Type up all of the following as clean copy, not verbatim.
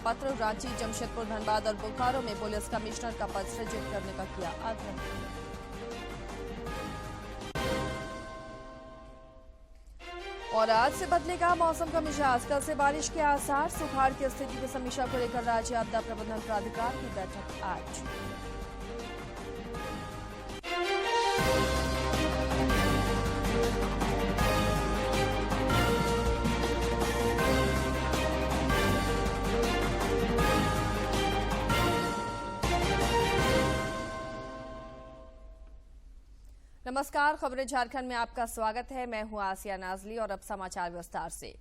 पत्र, रांची, जमशेदपुर, धनबाद और बोकारो में पुलिस कमिश्नर का पद सृजित करने का किया आग्रह। और आज से बदलेगा मौसम का मिजाज, कल से बारिश के आसार, सुखाड़ की स्थिति की समीक्षा को लेकर राज्य आपदा प्रबंधन प्राधिकार की बैठक आज। नमस्कार, खबरें झारखंड में आपका स्वागत है। मैं हूं आसिया नाजली और अब समाचार विस्तार से।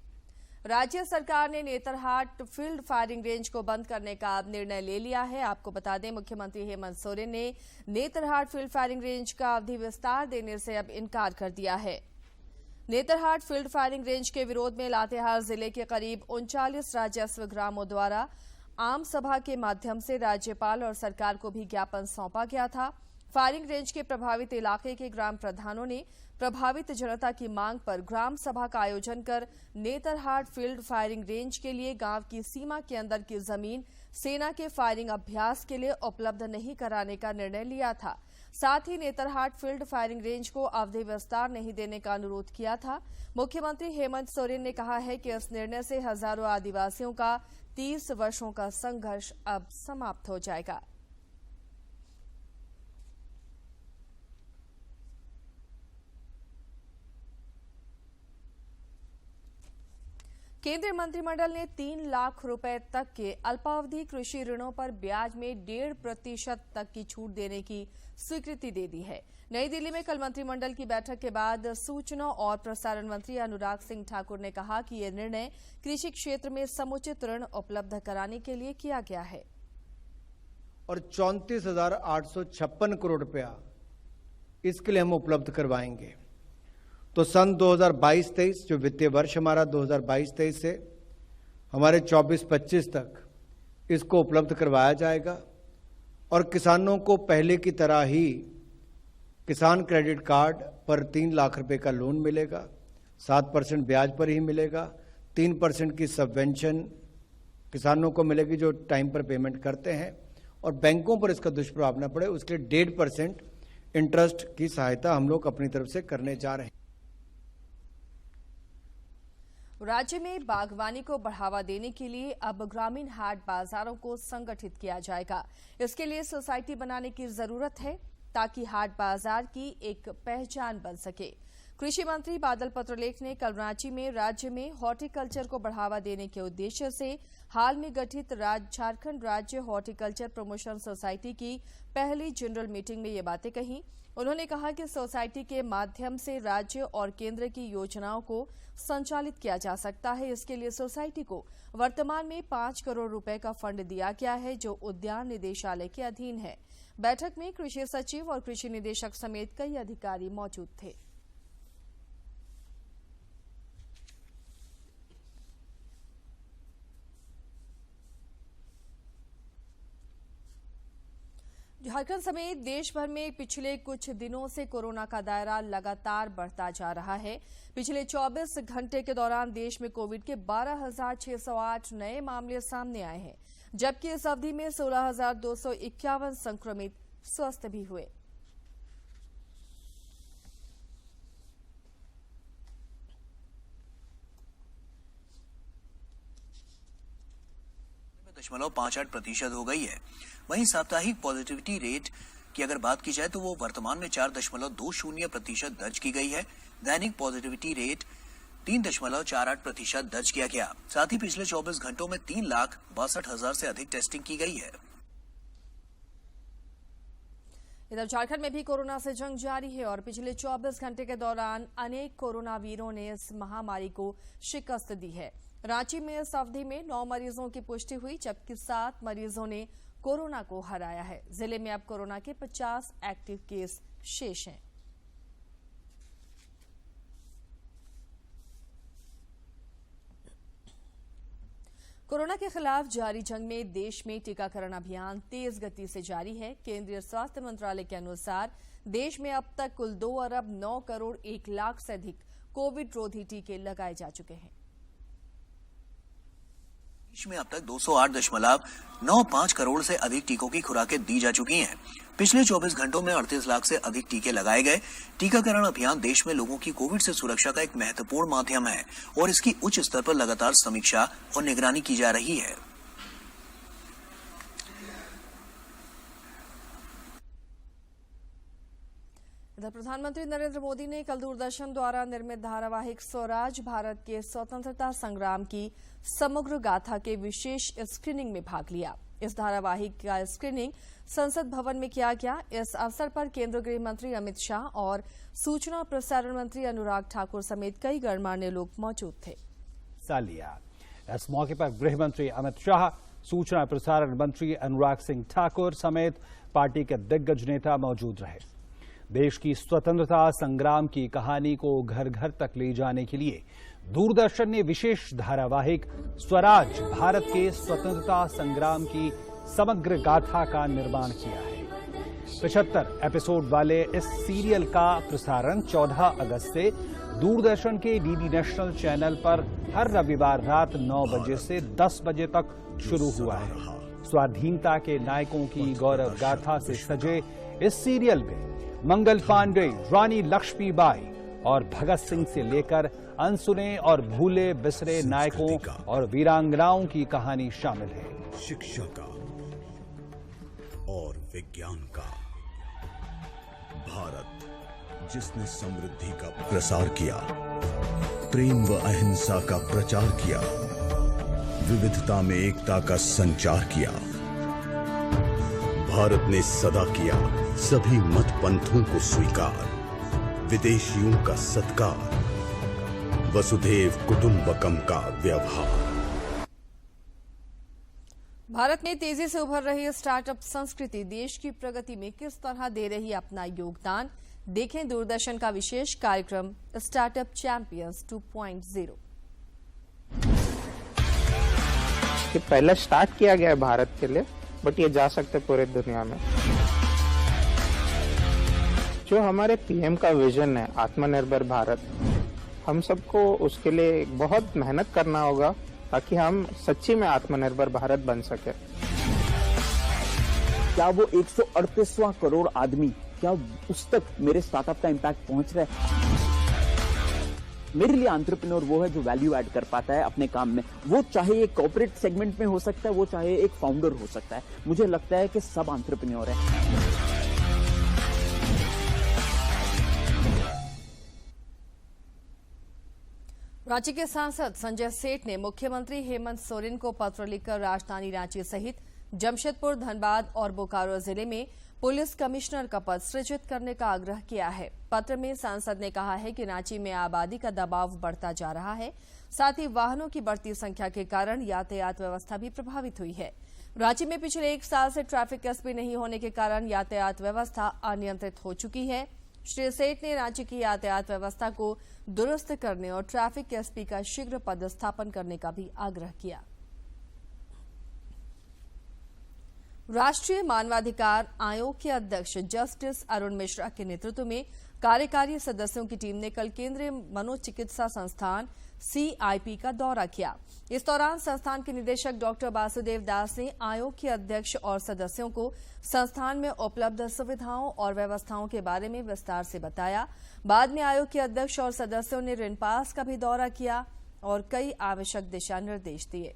राज्य सरकार ने नेतरहाट फील्ड फायरिंग रेंज को बंद करने का अब निर्णय ले लिया है। आपको बता दें, मुख्यमंत्री हेमंत सोरेन ने नेतरहाट फील्ड फायरिंग रेंज का अवधि विस्तार देने से अब इनकार कर दिया है। नेतरहाट फील्ड फायरिंग रेंज के विरोध में लातेहार जिले के करीब 39 राजस्व ग्रामों द्वारा आम सभा के माध्यम से राज्यपाल और सरकार को भी ज्ञापन सौंपा गया था। फायरिंग रेंज के प्रभावित इलाके के ग्राम प्रधानों ने प्रभावित जनता की मांग पर ग्राम सभा का आयोजन कर नेतरहाट फील्ड फायरिंग रेंज के लिए गांव की सीमा के अंदर की जमीन सेना के फायरिंग अभ्यास के लिए उपलब्ध नहीं कराने का निर्णय लिया था। साथ ही नेतरहाट फील्ड फायरिंग रेंज को अवधि विस्तार नहीं देने का अनुरोध किया था। मुख्यमंत्री हेमंत सोरेन ने कहा है कि इस निर्णय से हजारों आदिवासियों का 30 वर्षों का संघर्ष अब समाप्त हो जाएगा। केंद्रीय मंत्रिमंडल ने 3 लाख रुपए तक के अल्पावधि कृषि ऋणों पर ब्याज में 1.5% तक की छूट देने की स्वीकृति दे दी है। नई दिल्ली में कल मंत्रिमंडल की बैठक के बाद सूचना और प्रसारण मंत्री अनुराग सिंह ठाकुर ने कहा कि यह निर्णय कृषि क्षेत्र में समुचित ऋण उपलब्ध कराने के लिए किया गया है। और 34,856 करोड़ रुपया इसके लिए हम उपलब्ध करवाएंगे। तो सन 2022-23 जो वित्तीय वर्ष हमारा 2022-23 से हमारे 24-25 तक इसको उपलब्ध करवाया जाएगा। और किसानों को पहले की तरह ही किसान क्रेडिट कार्ड पर 3 लाख रुपए का लोन मिलेगा, 7% ब्याज पर ही मिलेगा, 3% की सबवेंशन किसानों को मिलेगी जो टाइम पर पेमेंट करते हैं, और बैंकों पर इसका दुष्प्रभाव न पड़े उसके लिए 1.5% इंटरेस्ट की सहायता हम लोग अपनी तरफ से करने जा रहे हैं। राज्य में बागवानी को बढ़ावा देने के लिए अब ग्रामीण हाट बाजारों को संगठित किया जाएगा। इसके लिए सोसाइटी बनाने की जरूरत है ताकि हाट बाजार की एक पहचान बन सके। कृषि मंत्री बादल पत्रलेख ने कल रांची में राज्य में हॉर्टिकल्चर को बढ़ावा देने के उद्देश्य से हाल में गठित झारखंड राज्य हॉर्टिकल्चर प्रमोशन सोसाइटी की पहली जनरल मीटिंग में ये बातें कही। उन्होंने कहा कि सोसाइटी के माध्यम से राज्य और केंद्र की योजनाओं को संचालित किया जा सकता है। इसके लिए सोसाइटी को वर्तमान में 5 करोड़ रुपए का फंड दिया गया है जो उद्यान निदेशालय के अधीन है। बैठक में कृषि सचिव और कृषि निदेशक समेत कई अधिकारी मौजूद थे। झारखंड समेत देश भर में पिछले कुछ दिनों से कोरोना का दायरा लगातार बढ़ता जा रहा है। पिछले 24 घंटे के दौरान देश में कोविड के 12,608 नए मामले सामने आए हैं, जबकि इस अवधि में 16,251 संक्रमित स्वस्थ भी हुए। .58% हो गई है। वहीं साप्ताहिक पॉजिटिविटी रेट की अगर बात की जाए तो वो वर्तमान में 4.20% दर्ज की गई है। दैनिक पॉजिटिविटी रेट 3.48% दर्ज किया गया। साथ ही पिछले 24 घंटों में 3,62,000 से अधिक टेस्टिंग की गई है। इधर झारखंड में भी कोरोना से जंग जारी है और पिछले 24 घंटे के दौरान अनेक कोरोना वीरों ने इस महामारी को शिकस्त दी है। रांची में इस अवधि में 9 मरीजों की पुष्टि हुई, जबकि 7 मरीजों ने कोरोना को हराया है। जिले में अब कोरोना के 50 एक्टिव केस शेष हैं। कोरोना के खिलाफ जारी जंग में देश में टीकाकरण अभियान तेज गति से जारी है। केंद्रीय स्वास्थ्य मंत्रालय के अनुसार देश में अब तक कुल 2 अरब 9 करोड़ 1 लाख से अधिक कोविड रोधी टीके लगाए जा चुके हैं। देश में अब तक 208.95 करोड़ से अधिक टीकों की खुराकें दी जा चुकी हैं। पिछले 24 घंटों में 38 लाख से अधिक टीके लगाए गए। टीकाकरण अभियान देश में लोगों की कोविड से सुरक्षा का एक महत्वपूर्ण माध्यम है और इसकी उच्च स्तर पर लगातार समीक्षा और निगरानी की जा रही है। इधर प्रधानमंत्री नरेंद्र मोदी ने कल दूरदर्शन द्वारा निर्मित धारावाहिक स्वराज भारत के स्वतंत्रता संग्राम की समग्र गाथा के विशेष स्क्रीनिंग में भाग लिया। इस धारावाहिक का स्क्रीनिंग संसद भवन में किया गया। इस अवसर पर केंद्रीय गृह मंत्री अमित शाह और सूचना और प्रसारण मंत्री अनुराग ठाकुर समेत कई गणमान्य लोग मौजूद थे। इस मौके पर गृह मंत्री अमित शाह, सूचना और प्रसारण मंत्री अनुराग सिंह ठाकुर समेत पार्टी के दिग्गज नेता मौजूद रहे। देश की स्वतंत्रता संग्राम की कहानी को घर घर तक ले जाने के लिए दूरदर्शन ने विशेष धारावाहिक स्वराज भारत के स्वतंत्रता संग्राम की समग्र गाथा का निर्माण किया है। 75 एपिसोड वाले इस सीरियल का प्रसारण 14 अगस्त से दूरदर्शन के डीडी नेशनल चैनल पर हर रविवार रात 9 बजे से 10 बजे तक शुरू हुआ है। स्वाधीनता के नायकों की गौरव गाथा से सजे इस सीरियल में मंगल पांडे, रानी लक्ष्मीबाई और भगत सिंह से लेकर अनसुने और भूले बिसरे नायकों और वीरांगनाओं की कहानी शामिल है। शिक्षा का और विज्ञान का भारत जिसने समृद्धि का प्रसार किया, प्रेम व अहिंसा का प्रचार किया, विविधता में एकता का संचार किया। भारत ने सदा किया सभी मत पंथों को स्वीकार, विदेशियों का सत्कार, वसुधैव कुटुंबकम का व्यवहार। भारत में तेजी से उभर रही स्टार्टअप संस्कृति देश की प्रगति में किस तरह दे रही अपना योगदान, देखें दूरदर्शन का विशेष कार्यक्रम स्टार्टअप चैंपियंस 2.0। पहले स्टार्ट किया गया है भारत के लिए, बट ये जा सकते पूरे दुनिया में। जो हमारे पीएम का विजन है आत्मनिर्भर भारत, हम सबको उसके लिए बहुत मेहनत करना होगा ताकि हम सच्ची में आत्मनिर्भर भारत बन सके। क्या वो 138वां करोड़ आदमी, क्या उस तक मेरे स्टार्टअप का इंपैक्ट पहुंच रहा है? मेरे लिए एंटरप्रेन्योर वो है जो वैल्यू ऐड कर पाता है अपने काम में। वो चाहे एक कॉर्पोरेट सेगमेंट में हो सकता है, वो चाहे एक फाउंडर हो सकता है। मुझे लगता है कि सब एंटरप्रेन्योर है। रांची के सांसद संजय सेठ ने मुख्यमंत्री हेमंत सोरेन को पत्र लिखकर राजधानी रांची सहित जमशेदपुर, धनबाद और बोकारो जिले में पुलिस कमिश्नर का पद सृजित करने का आग्रह किया है। पत्र में सांसद ने कहा है कि रांची में आबादी का दबाव बढ़ता जा रहा है, साथ ही वाहनों की बढ़ती संख्या के कारण यातायात व्यवस्था भी प्रभावित हुई है। रांची में पिछले 1 साल से ट्रैफिक एसपी नहीं होने के कारण यातायात व्यवस्था अनियंत्रित हो चुकी है। श्री सेठ ने रांची की यातायात व्यवस्था को दुरुस्त करने और ट्रैफिक एसपी का शीघ्र पदस्थापन करने का भी आग्रह किया। राष्ट्रीय मानवाधिकार आयोग के अध्यक्ष जस्टिस अरुण मिश्रा के नेतृत्व में कार्यकारी सदस्यों की टीम ने कल केंद्रीय मनोचिकित्सा संस्थान CIP का दौरा किया। इस दौरान संस्थान के निदेशक डॉक्टर वासुदेव दास ने आयोग के अध्यक्ष और सदस्यों को संस्थान में उपलब्ध सुविधाओं और व्यवस्थाओं के बारे में विस्तार से बताया। बाद में आयोग के अध्यक्ष और सदस्यों ने ऋण पास का भी दौरा किया और कई आवश्यक दिशा निर्देश दिए।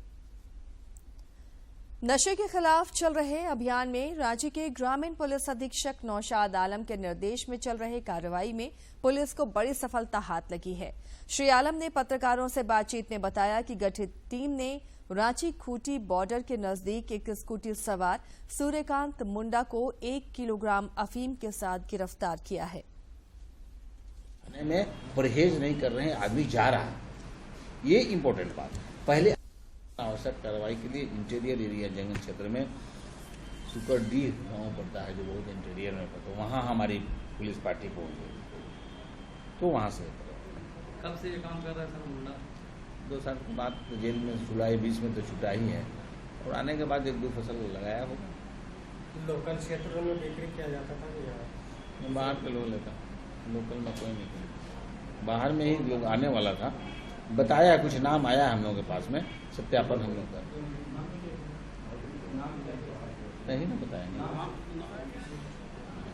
नशे के खिलाफ चल रहे अभियान में रांची के ग्रामीण पुलिस अधीक्षक नौशाद आलम के निर्देश में चल रहे कार्रवाई में पुलिस को बड़ी सफलता हाथ लगी है। श्री आलम ने पत्रकारों से बातचीत में बताया कि गठित टीम ने रांची खूंटी बॉर्डर के नजदीक एक स्कूटी सवार सूर्यकांत मुंडा को 1 किलोग्राम अफीम के साथ गिरफ्तार किया है। में परहेज नहीं कर रहे हैं, आदमी जा रहा है, ये इम्पोर्टेंट बात है। पहले आवश्यक कार्रवाई के लिए इंटीरियर एरिया जंगल क्षेत्र में सुकर डी गाँव पड़ता है जो बहुत इंटीरियर में पड़ता है, वहाँ हमारी पुलिस पार्टी पहुँच गई, तो वहाँ से कब से ये काम कर रहा है सर मुंडा? 2 साल के बाद तो जेल में जुलाई 20 में तो छुटा ही है और आने के बाद 1-2 फसल लगाया होगा। लोकल क्षेत्रों में बिक्री किया जाता था कि बाहर के लोग लेता, लोकल में कोई नहीं, बाहर में ही लोग आने वाला था बताया, कुछ नाम आया हम लोगों के पास में, सत्यापन हम लोग का नहीं ना बताएंगे।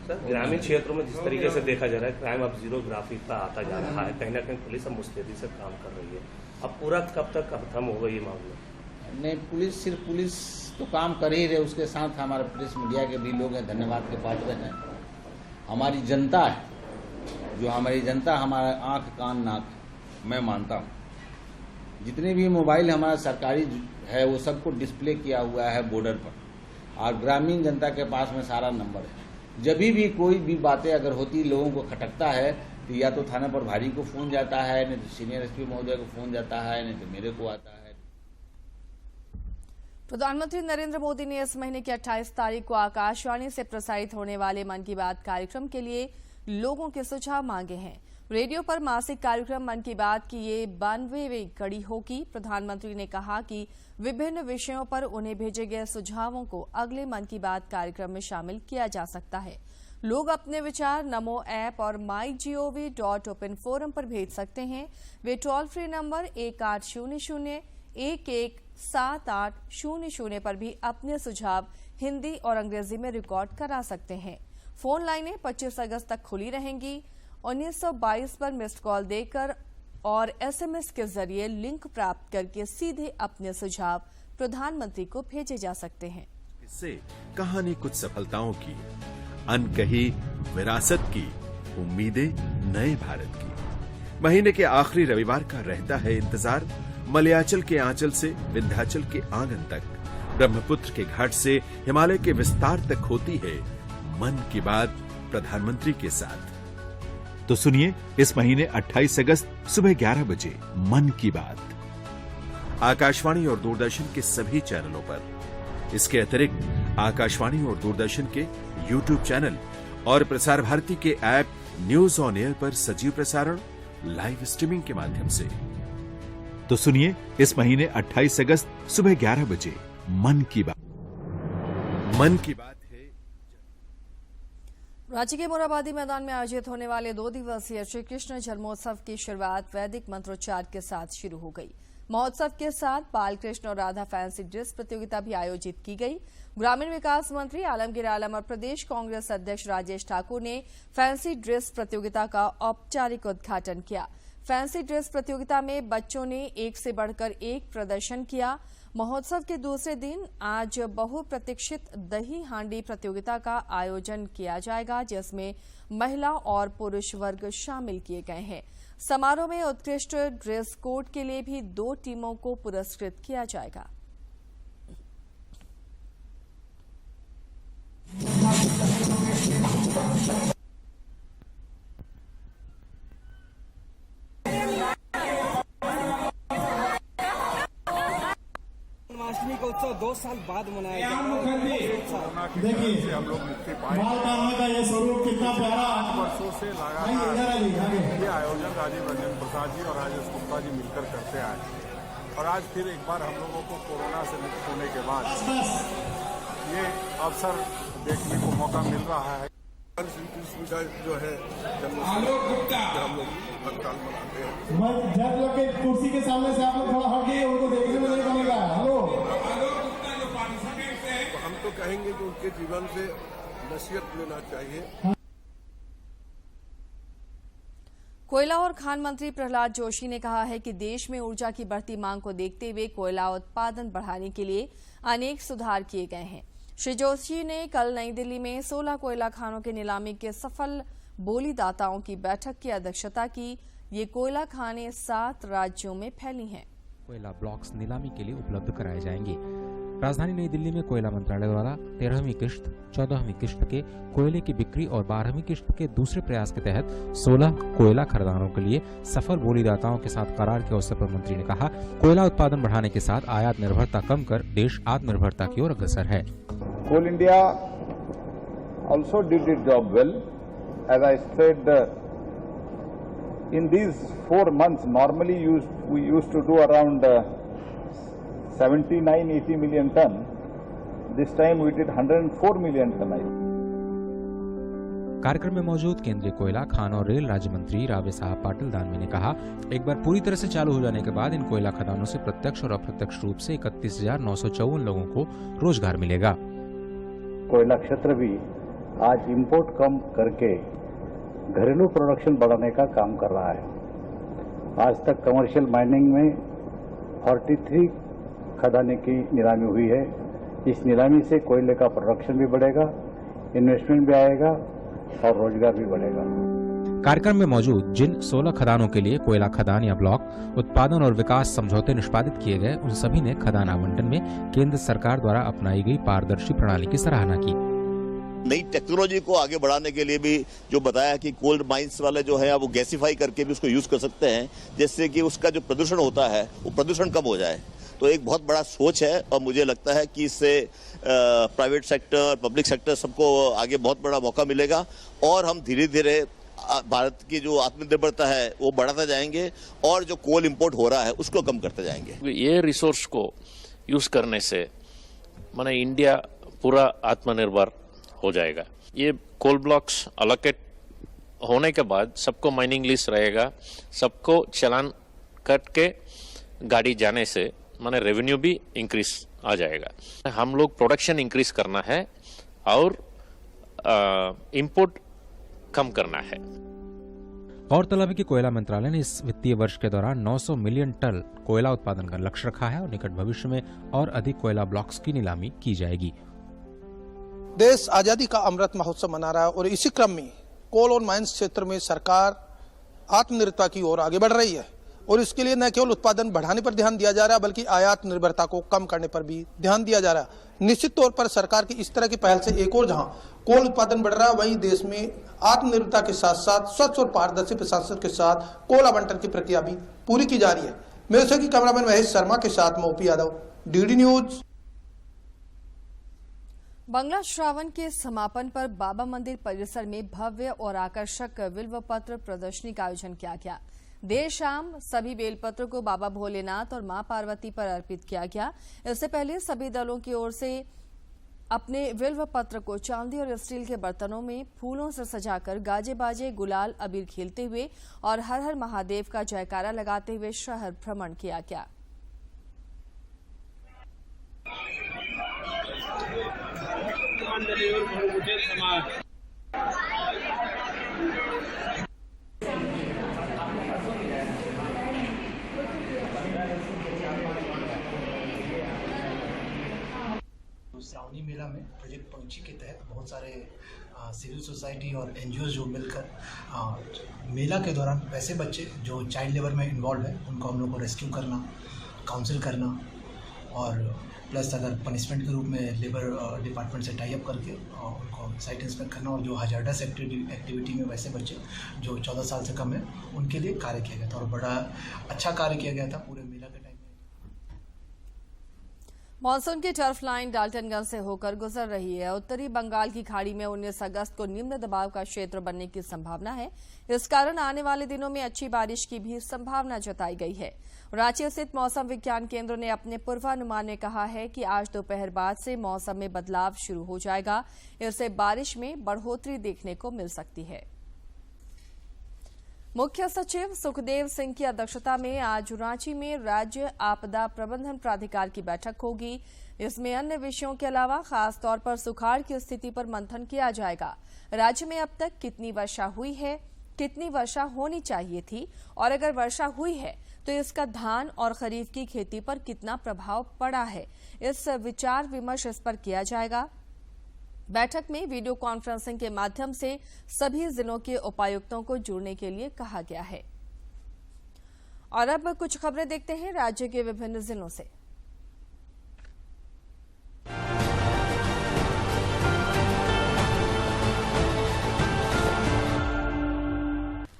सर, ग्रामीण क्षेत्रों में जिस तरीके से देखा जा रहा है क्राइम अब जीरो ग्राफी पर आता जा रहा है, कहीं ना कहीं पुलिस अब मुस्तैदी से काम कर रही है, अब पूरा कब तक खत्म होगा ये मामला? नहीं, पुलिस सिर्फ पुलिस तो काम कर ही रहे, उसके साथ हमारे प्रेस मीडिया के भी लोग हैं, धन्यवाद के पात्र हैं। हमारी जनता है, जो हमारी जनता हमारा आंख कान नाक, मैं मानता हूँ जितने भी मोबाइल हमारा सरकारी है वो सबको डिस्प्ले किया हुआ है बॉर्डर पर, और ग्रामीण जनता के पास में सारा नंबर है। जब भी कोई भी बातें अगर होती, लोगों को खटकता है, तो या तो थाना प्रभारी को फोन जाता है, नहीं तो सीनियर एसपी महोदय को फोन जाता है, नहीं तो मेरे को आता है। प्रधानमंत्री नरेंद्र मोदी ने इस महीने की 28 तारीख को आकाशवाणी से प्रसारित होने वाले मन की बात कार्यक्रम के लिए लोगों के सुझाव मांगे हैं। रेडियो पर मासिक कार्यक्रम मन की बात की ये 92वीं कड़ी होगी। प्रधानमंत्री ने कहा कि विभिन्न विषयों पर उन्हें भेजे गए सुझावों को अगले मन की बात कार्यक्रम में शामिल किया जा सकता है। लोग अपने विचार नमो ऐप और mygov.open फोरम पर भेज सकते हैं। वे टोल फ्री नंबर 1800-117800 पर भी अपने सुझाव हिंदी और अंग्रेजी में रिकॉर्ड करा सकते हैं। फोन लाइनें 25 अगस्त तक खुली रहेंगी। 1922 पर मिस्ड कॉल देकर और एसएमएस के जरिए लिंक प्राप्त करके सीधे अपने सुझाव प्रधानमंत्री को भेजे जा सकते हैं। इससे कहानी कुछ सफलताओं की, अनकही विरासत की, उम्मीदें नए भारत की। महीने के आखिरी रविवार का रहता है इंतजार। मलयाचल के आंचल से विंध्याचल के आंगन तक, ब्रह्मपुत्र के घाट से हिमालय के विस्तार तक होती है मन की बात प्रधानमंत्री के साथ। तो सुनिए इस महीने 28 अगस्त सुबह 11 बजे मन की बात, आकाशवाणी और दूरदर्शन के सभी चैनलों पर। इसके अतिरिक्त आकाशवाणी और दूरदर्शन के YouTube चैनल और प्रसार भारती के ऐप न्यूज ऑन एयर पर सजीव प्रसारण लाइव स्ट्रीमिंग के माध्यम से। तो सुनिए इस महीने 28 अगस्त सुबह 11 बजे मन की बात। मन की बात है। रांची के मोराबादी मैदान में आयोजित होने वाले 2 दिवसीय श्री कृष्ण जन्मोत्सव की शुरुआत वैदिक मंत्रोच्चार के साथ शुरू हो गई। महोत्सव के साथ बाल कृष्ण और राधा फैंसी ड्रेस प्रतियोगिता भी आयोजित की गई। ग्रामीण विकास मंत्री आलमगीर आलम और प्रदेश कांग्रेस अध्यक्ष राजेश ठाकुर ने फैंसी ड्रेस प्रतियोगिता का औपचारिक उद्घाटन किया। फैंसी ड्रेस प्रतियोगिता में बच्चों ने एक से बढ़कर एक प्रदर्शन किया। महोत्सव के दूसरे दिन आज बहुप्रतीक्षित दही हांडी प्रतियोगिता का आयोजन किया जाएगा, जिसमें महिला और पुरुष वर्ग शामिल किए गए हैं। समारोह में उत्कृष्ट ड्रेस कोड के लिए भी 2 टीमों को पुरस्कृत किया जाएगा। जन्माष्टमी का उत्सव 2 साल बाद मनाया गया। देखिए हम लोग मुक्ति पाए, का ये स्वरूप कितना प्यारा, 5 वर्षों से लगातार ये आयोजन राजीव रंजन प्रसाद जी और राजेश गुप्ता जी मिलकर करते आए, और आज फिर एक बार हम लोगों को कोरोना से मुक्त होने के बाद ये अवसर देखने को मौका मिल रहा है। श्री कृष्ण का जो है जन्मोत्सव हम लोग तत्काल मनाते हैं। जब लोग के कुर्सी के सामने से आप लोग थोड़ा हट गए, उनको देखने में नहीं बनेगा। हेलो, तो हम तो कहेंगे कि उनके जीवन से नसीहत लेना चाहिए। कोयला और खान मंत्री प्रहलाद जोशी ने कहा है कि देश में ऊर्जा की बढ़ती मांग को देखते हुए कोयला उत्पादन बढ़ाने के लिए अनेक सुधार किए गए हैं। श्री जोशी ने कल नई दिल्ली में 16 कोयला खानों के नीलामी के सफल बोलीदाताओं की बैठक की अध्यक्षता की। ये कोयला खानें 7 राज्यों में फैली हैं। कोयला ब्लॉक्स नीलामी के लिए उपलब्ध कराए जाएंगे। राजधानी नई दिल्ली में कोयला मंत्रालय द्वारा 13वीं किश्त, 14वीं किश्त के कोयले की बिक्री और 12वीं किश्त के दूसरे प्रयास के तहत 16 कोयला खदानों के लिए सफल बोलीदाताओं के साथ करार के अवसर पर मंत्री ने कहा, कोयला उत्पादन बढ़ाने के साथ आयात निर्भरता कम कर देश आत्मनिर्भरता की ओर अग्रसर है। Coal India also did its job well. As I said, in these 4 months, normally we used to do around 79-80 million ton. This time we did 104 million ton. कार्यक्रम में मौजूद केंद्रीय कोयला, खान और रेल राज्य मंत्री रावे साहब पाटिल दानवे ने कहा, एक बार पूरी तरह से चालू हो जाने के बाद इन कोयला खदानों से प्रत्यक्ष और अप्रत्यक्ष रूप से 31,954 लोगों को रोजगार मिलेगा। कोयला क्षेत्र भी आज इंपोर्ट कम करके घरेलू प्रोडक्शन बढ़ाने का काम कर रहा है। आज तक कमर्शियल माइनिंग में 43 खदानें की नीलामी हुई है। इस नीलामी से कोयले का प्रोडक्शन भी बढ़ेगा, इन्वेस्टमेंट भी आएगा और रोजगार भी बढ़ेगा। कार्यक्रम में मौजूद जिन 16 खदानों के लिए कोयला खदान या ब्लॉक उत्पादन और विकास समझौते निष्पादित किए गए, उन सभी ने खदान आवंटन में केंद्र सरकार द्वारा अपनाई गई पारदर्शी प्रणाली की सराहना की। नई टेक्नोलॉजी को आगे बढ़ाने के लिए भी जो बताया कि कोल माइंस वाले जो है वो गैसिफाई करके भी उसको यूज कर सकते हैं, जिससे कि उसका जो प्रदूषण होता है वो प्रदूषण कम हो जाए। तो एक बहुत बड़ा सोच है और मुझे लगता है कि इससे प्राइवेट सेक्टर, पब्लिक सेक्टर सबको आगे बहुत बड़ा मौका मिलेगा और हम धीरे धीरे भारत की जो आत्मनिर्भरता है वो बढ़ाते जाएंगे और जो कोल इंपोर्ट हो रहा है उसको कम करते जाएंगे। ये रिसोर्स को यूज करने से माने इंडिया पूरा आत्मनिर्भर हो जाएगा। ये कोल ब्लॉक्स अलोकेट होने के बाद सबको माइनिंग लिस्ट रहेगा, सबको चालान कट के गाड़ी जाने से माने रेवेन्यू भी इंक्रीज आ जाएगा। हम लोग प्रोडक्शन इंक्रीज करना है और इंपोर्ट कम करना है। गौरतलब है कि कोयला मंत्रालय ने इस वित्तीय वर्ष के दौरान 900 मिलियन टन कोयला उत्पादन का लक्ष्य रखा है और निकट भविष्य में और अधिक कोयला ब्लॉक्स की नीलामी की जाएगी। देश आजादी का अमृत महोत्सव मना रहा है और इसी क्रम में कोल और माइंस क्षेत्र में सरकार आत्मनिर्भरता की ओर आगे बढ़ रही है और इसके लिए न केवल उत्पादन बढ़ाने पर ध्यान दिया जा रहा है बल्कि आयात निर्भरता को कम करने पर भी ध्यान दिया जा रहा है। निश्चित तौर पर सरकार की इस तरह की पहल से एक और जहां कोल उत्पादन बढ़ रहा है, वहीं देश में आत्मनिर्भरता के साथ साथ स्वच्छ और पारदर्शी प्रशासन के साथ कोल आवंटन की प्रक्रिया भी पूरी की जा रही है। मेरे सहयोगी कैमरामैन महेश शर्मा के साथ मैं ओपी यादव, डीडी न्यूज। बंगला श्रावण के समापन पर बाबा मंदिर परिसर में भव्य और आकर्षक बिल्व पत्र प्रदर्शनी का आयोजन किया गया। देर शाम सभी बेलपत्र को बाबा भोलेनाथ और मां पार्वती पर अर्पित किया गया। इससे पहले सभी दलों की ओर से अपने बिल्व पत्र को चांदी और स्टील के बर्तनों में फूलों से सजाकर गाजे बाजे, गुलाल, अबीर खेलते हुए और हर हर महादेव का जयकारा लगाते हुए शहर भ्रमण किया गया। श्रावणी मेला में प्रोजेक्ट पंछी के तहत बहुत सारे सिविल सोसाइटी और एनजीओ जो मिलकर मेला के दौरान वैसे बच्चे जो चाइल्ड लेबर में इन्वॉल्व है उनको हम लोग को रेस्क्यू करना, काउंसिल करना और प्लस अगर पनिशमेंट के रूप में लेबर डिपार्टमेंट से टाई अप करके उनको साइट इंस्पेक्ट करना और जो हजार्डस एक्टिविटी में वैसे बच्चे जो 14 साल से कम है उनके लिए कार्य किया गया था और बड़ा अच्छा कार्य किया गया था पूरे मेला के टाइम। मानसून की टर्फ लाइन डाल्टनगंज से होकर गुजर रही है। उत्तरी बंगाल की खाड़ी में 19 अगस्त को निम्न दबाव का क्षेत्र बनने की संभावना है। इस कारण आने वाले दिनों में अच्छी बारिश की भी संभावना जताई गई है। रांची स्थित मौसम विज्ञान केंद्र ने अपने पूर्वानुमान में कहा है कि आज दोपहर बाद से मौसम में बदलाव शुरू हो जाएगा। इससे बारिश में बढ़ोतरी देखने को मिल सकती है। मुख्य सचिव सुखदेव सिंह की अध्यक्षता में आज रांची में राज्य आपदा प्रबंधन प्राधिकार की बैठक होगी। इसमें अन्य विषयों के अलावा खासतौर पर सुखाड़ की स्थिति पर मंथन किया जाएगा। राज्य में अब तक कितनी वर्षा हुई है, कितनी वर्षा होनी चाहिए थी और अगर वर्षा हुई है तो इसका धान और खरीफ की खेती पर कितना प्रभाव पड़ा है, इस विचार विमर्श इस पर किया जाएगा। बैठक में वीडियो कॉन्फ्रेंसिंग के माध्यम से सभी जिलों के उपायुक्तों को जुड़ने के लिए कहा गया है। और अब कुछ खबरें देखते हैं राज्य के विभिन्न जिलों से।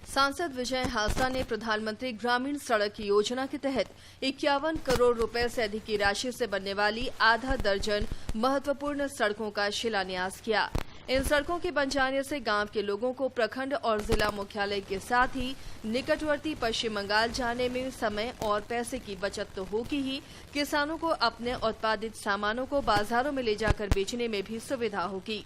सांसद विजय हांसदा ने प्रधानमंत्री ग्रामीण सड़क योजना के तहत 51 करोड़ रुपए से अधिक की राशि से बनने वाली आधा दर्जन महत्वपूर्ण सड़कों का शिलान्यास किया। इन सड़कों के बन जाने से गांव के लोगों को प्रखंड और जिला मुख्यालय के साथ ही निकटवर्ती पश्चिम बंगाल जाने में समय और पैसे की बचत तो होगी ही, किसानों को अपने उत्पादित सामानों को बाजारों में ले जाकर बेचने में भी सुविधा होगी।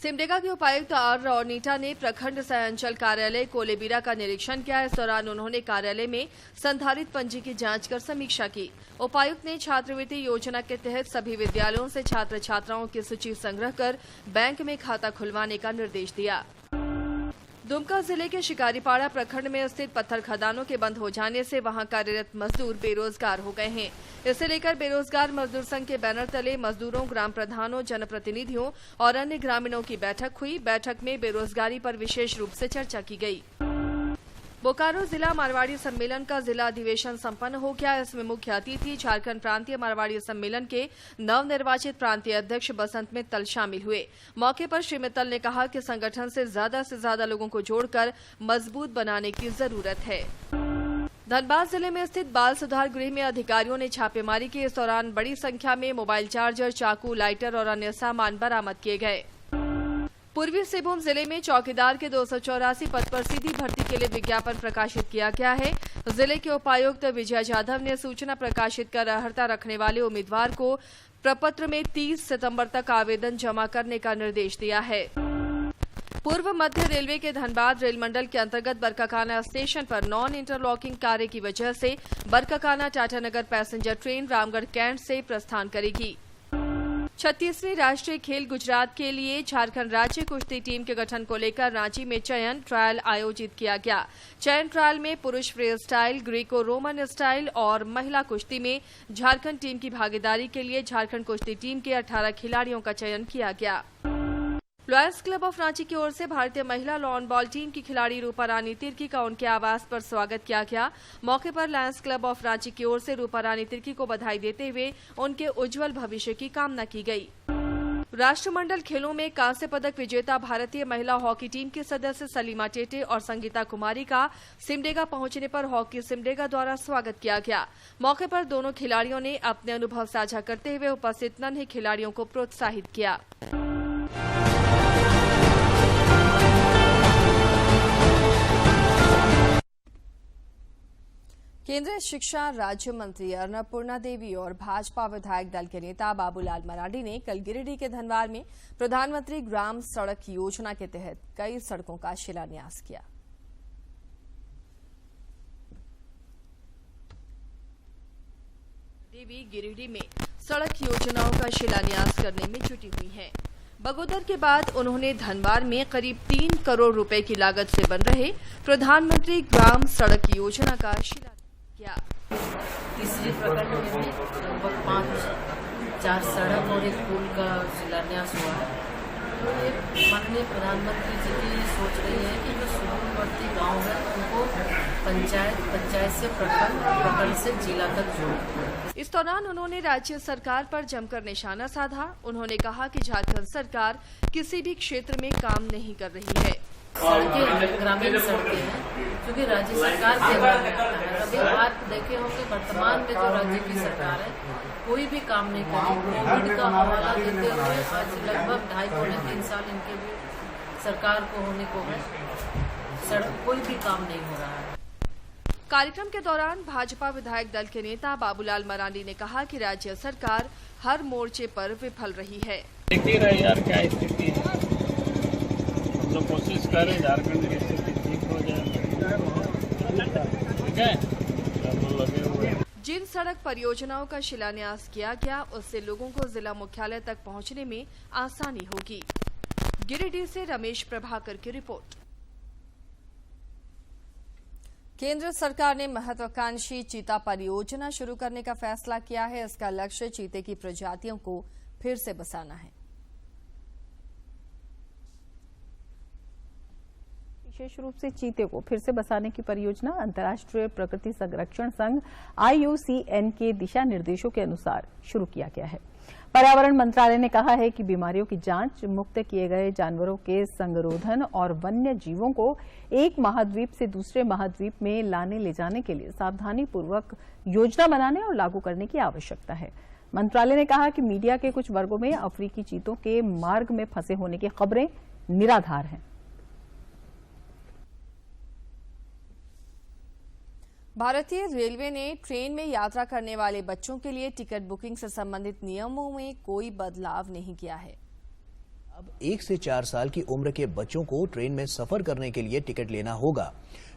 सिमडेगा के उपायुक्त आर रौनीटा ने प्रखंड सह अंचल कार्यालय कोलेबिरा का निरीक्षण किया। इस दौरान उन्होंने कार्यालय में संधारित पंजी की जांच कर समीक्षा की। उपायुक्त ने छात्रवृत्ति योजना के तहत सभी विद्यालयों से छात्र छात्राओं की सूची संग्रह कर बैंक में खाता खुलवाने का निर्देश दिया। दुमका जिले के शिकारीपाड़ा प्रखंड में स्थित पत्थर खदानों के बंद हो जाने से वहां कार्यरत मजदूर बेरोजगार हो गए हैं। इसे लेकर बेरोजगार मजदूर संघ के बैनर तले मजदूरों, ग्राम प्रधानों, जनप्रतिनिधियों और अन्य ग्रामीणों की बैठक हुई। बैठक में बेरोजगारी पर विशेष रूप से चर्चा की गई। बोकारो जिला मारवाड़ी सम्मेलन का जिला अधिवेशन संपन्न हो गया। इसमें मुख्य अतिथि झारखंड प्रांतीय मारवाड़ी सम्मेलन के नवनिर्वाचित प्रांतीय अध्यक्ष बसंत मित्तल शामिल हुए। मौके पर श्री मित्तल ने कहा कि संगठन से ज्यादा लोगों को जोड़कर मजबूत बनाने की जरूरत है। धनबाद जिले में स्थित बाल सुधार गृह में अधिकारियों ने छापेमारी की। इस दौरान बड़ी संख्या में मोबाइल चार्जर, चाकू, लाइटर और अन्य सामान बरामद किए गए। पूर्वी सिंहभूम जिले में चौकीदार के 284 पद पर सीधी भर्ती के लिए विज्ञापन प्रकाशित किया गया है। जिले के उपायुक्त विजय जाधव ने सूचना प्रकाशित कर अर्हता रखने वाले उम्मीदवार को प्रपत्र में 30 सितंबर तक आवेदन जमा करने का निर्देश दिया है। पूर्व मध्य रेलवे के धनबाद रेल मंडल के अंतर्गत बरकाकाना स्टेशन पर नॉन इंटरलॉकिंग कार्य की वजह से बरकाकाना टाटानगर पैसेंजर ट्रेन रामगढ़ कैंट से प्रस्थान करेगी। 36वीं राष्ट्रीय खेल गुजरात के लिए झारखंड राज्य कुश्ती टीम के गठन को लेकर रांची में चयन ट्रायल आयोजित किया गया। चयन ट्रायल में पुरुष free style, Greco Roman style और महिला कुश्ती में झारखंड टीम की भागीदारी के लिए झारखंड कुश्ती टीम के 18 खिलाड़ियों का चयन किया गया। लॉयर्स क्लब ऑफ रांची की ओर से भारतीय महिला लॉन बॉल टीम की खिलाड़ी रूपा रानी तिर्की का उनके आवास पर स्वागत किया गया। मौके पर लॉयर्स क्लब ऑफ रांची की ओर से रूपा रानी तिर्की को बधाई देते हुए उनके उज्जवल भविष्य की कामना की गई। राष्ट्रमंडल खेलों में कांस्य पदक विजेता भारतीय महिला हॉकी टीम की सदस्य सलीमा टेटे और संगीता कुमारी का सिमडेगा पहुंचने पर हॉकी सिमडेगा द्वारा स्वागत किया गया। मौके पर दोनों खिलाड़ियों ने अपने अनुभव साझा करते हुए उपस्थित नन्हे खिलाड़ियों को प्रोत्साहित किया। केंद्रीय शिक्षा राज्य मंत्री अन्नपूर्णा देवी और भाजपा विधायक दल के नेता बाबूलाल मरांडी ने कल गिरिडीह के धनवार में प्रधानमंत्री ग्राम सड़क योजना के तहत कई सड़कों का शिलान्यास किया। देवी गिरिडीह में सड़क योजनाओं का शिलान्यास करने में जुटी हुई हैं। बगोदर के बाद उन्होंने धनवार में करीब 3 करोड़ रुपए की लागत से बन रहे प्रधानमंत्री ग्राम सड़क योजना का शिलान्यास किया। तीसरी प्रखंड में लगभग 5-4 सड़क और एक पुल का शिलान्यास हुआ है। तो ये माननीय प्रधानमंत्री जी की सोच रही है कि जो सुदूरवर्ती गांव है उनको पंचायत से प्रखंड से जिला तक जोड़े। इस दौरान उन्होंने राज्य सरकार पर जमकर निशाना साधा। उन्होंने कहा कि झारखंड सरकार किसी भी क्षेत्र में काम नहीं कर रही है। सड़कें ग्रामीण सड़कें हैं क्योंकि राज्य सरकार के अंदर में आता है। अभी आप देखे होंगे वर्तमान में जो राज्य की सरकार है कोई भी काम नहीं कर रही। कोविड का हवाला देते हुए आज लगभग 2.5-3 साल इनके भी सरकार को होने को है, सड़क कोई भी काम नहीं हो रहा है। कार्यक्रम के दौरान भाजपा विधायक दल के नेता बाबूलाल मरांडी ने कहा कि राज्य सरकार हर मोर्चे पर विफल रही है। देखिए रहे यार क्या स्थिति है, हम लोग कोशिश करें झारखंड की स्थिति ठीक हो जाए। ठीक है, लगे हुए। जिन सड़क परियोजनाओं का शिलान्यास किया गया उससे लोगों को जिला मुख्यालय तक पहुंचने में आसानी होगी। गिरिडीह से रमेश प्रभाकर की रिपोर्ट। केंद्र सरकार ने महत्वाकांक्षी चीता परियोजना शुरू करने का फैसला किया है। इसका लक्ष्य चीते की प्रजातियों को फिर से बसाना है। विशेष रूप से चीते को फिर से बसाने की परियोजना अंतर्राष्ट्रीय प्रकृति संरक्षण संघ IUCN के दिशा निर्देशों के अनुसार शुरू किया गया है। पर्यावरण मंत्रालय ने कहा है कि बीमारियों की जांच, मुक्त किए गए जानवरों के संगरोधन और वन्य जीवों को एक महाद्वीप से दूसरे महाद्वीप में लाने ले जाने के लिए सावधानी पूर्वक योजना बनाने और लागू करने की आवश्यकता है। मंत्रालय ने कहा कि मीडिया के कुछ वर्गों में अफ्रीकी चीतों के मार्ग में फंसे होने की खबरें निराधार हैं। भारतीय रेलवे ने ट्रेन में यात्रा करने वाले बच्चों के लिए टिकट बुकिंग से संबंधित नियमों में कोई बदलाव नहीं किया है। अब 1 से 4 साल की उम्र के बच्चों को ट्रेन में सफर करने के लिए टिकट लेना होगा।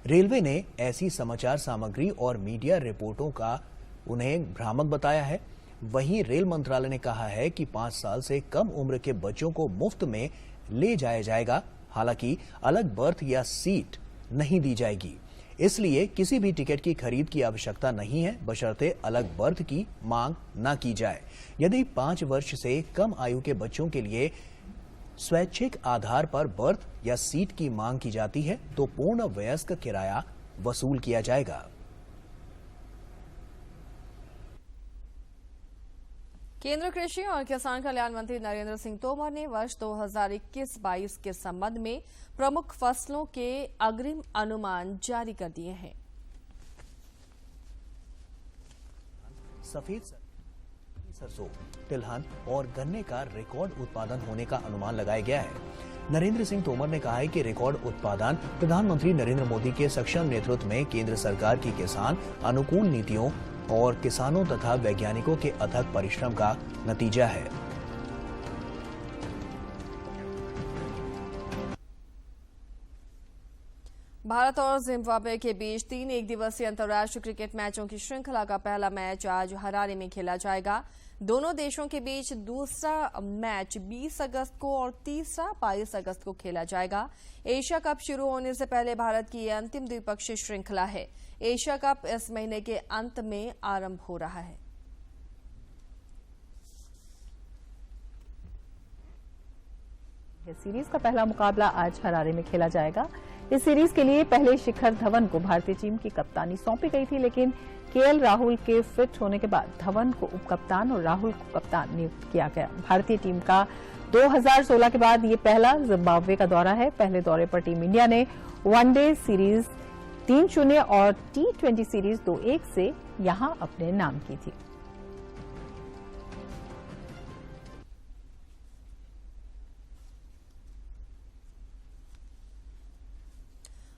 रेलवे ने ऐसी समाचार सामग्री और मीडिया रिपोर्टों का उन्हें भ्रामक बताया है। वहीं रेल मंत्रालय ने कहा है कि 5 साल से कम उम्र के बच्चों को मुफ्त में ले जाया जाएगा। हालांकि अलग बर्थ या सीट नहीं दी जाएगी, इसलिए किसी भी टिकट की खरीद की आवश्यकता नहीं है, बशर्ते अलग बर्थ की मांग न की जाए। यदि 5 वर्ष से कम आयु के बच्चों के लिए स्वैच्छिक आधार पर बर्थ या सीट की मांग की जाती है तो पूर्ण वयस्क किराया वसूल किया जाएगा। केंद्रीय कृषि और किसान कल्याण मंत्री नरेंद्र सिंह तोमर ने वर्ष 2021-22 के संबंध में प्रमुख फसलों के अग्रिम अनुमान जारी कर दिए हैं। सफेद सरसों, तिलहन और गन्ने का रिकॉर्ड उत्पादन होने का अनुमान लगाया गया है। नरेंद्र सिंह तोमर ने कहा है कि रिकॉर्ड उत्पादन प्रधानमंत्री नरेंद्र मोदी के सक्षम नेतृत्व में केंद्र सरकार की किसान अनुकूल नीतियों और किसानों तथा वैज्ञानिकों के अथक परिश्रम का नतीजा है। भारत और जिम्बाब्वे के बीच 3 एकदिवसीय अंतर्राष्ट्रीय क्रिकेट मैचों की श्रृंखला का पहला मैच आज हरारे में खेला जाएगा। दोनों देशों के बीच दूसरा मैच 20 अगस्त को और तीसरा 22 अगस्त को खेला जाएगा। एशिया कप शुरू होने से पहले भारत की यह अंतिम द्विपक्षीय श्रृंखला है। एशिया कप इस महीने के अंत में आरंभ हो रहा है। सीरीज का पहला मुकाबला आज हरारे में खेला जाएगा। इस सीरीज के लिए पहले शिखर धवन को भारतीय टीम की कप्तानी सौंपी गई थी, लेकिन केएल राहुल के फिट होने के बाद धवन को उप कप्तान और राहुल को कप्तान नियुक्त किया गया। भारतीय टीम का 2016 के बाद ये पहला जिम्बाब्वे का दौरा है। पहले दौरे पर टीम इंडिया ने वनडे सीरीज 3-0 और T20 सीरीज 2-1 से यहां अपने नाम की थी।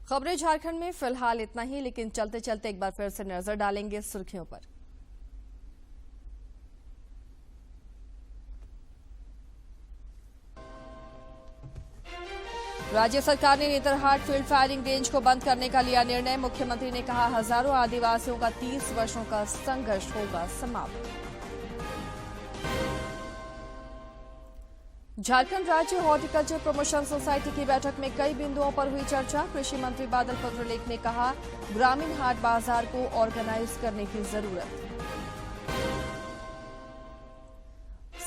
खबरें झारखंड में फिलहाल इतना ही, लेकिन चलते चलते एक बार फिर से नजर डालेंगे सुर्खियों पर। राज्य सरकार ने नेतरहाट फील्ड फायरिंग रेंज को बंद करने का लिया निर्णय। मुख्यमंत्री ने कहा, हजारों आदिवासियों का 30 वर्षों का संघर्ष होगा समाप्त। झारखंड राज्य हॉर्टिकल्चर प्रमोशन सोसाइटी की बैठक में कई बिंदुओं पर हुई चर्चा। कृषि मंत्री बादल पत्रलेख ने कहा, ग्रामीण हाट बाजार को ऑर्गेनाइज करने की जरूरत।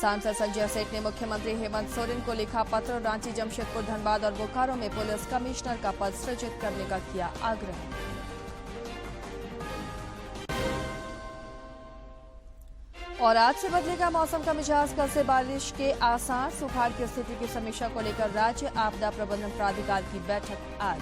सांसद संजय सेठ ने मुख्यमंत्री हेमंत सोरेन को लिखा पत्र। रांची, जमशेदपुर, धनबाद और बोकारो में पुलिस कमिश्नर का पद सृजित करने का किया आग्रह। और आज से बदलेगा मौसम का मिजाज। कल से बारिश के आसार। सुखाड़ की स्थिति की समीक्षा को लेकर राज्य आपदा प्रबंधन प्राधिकार की बैठक आज।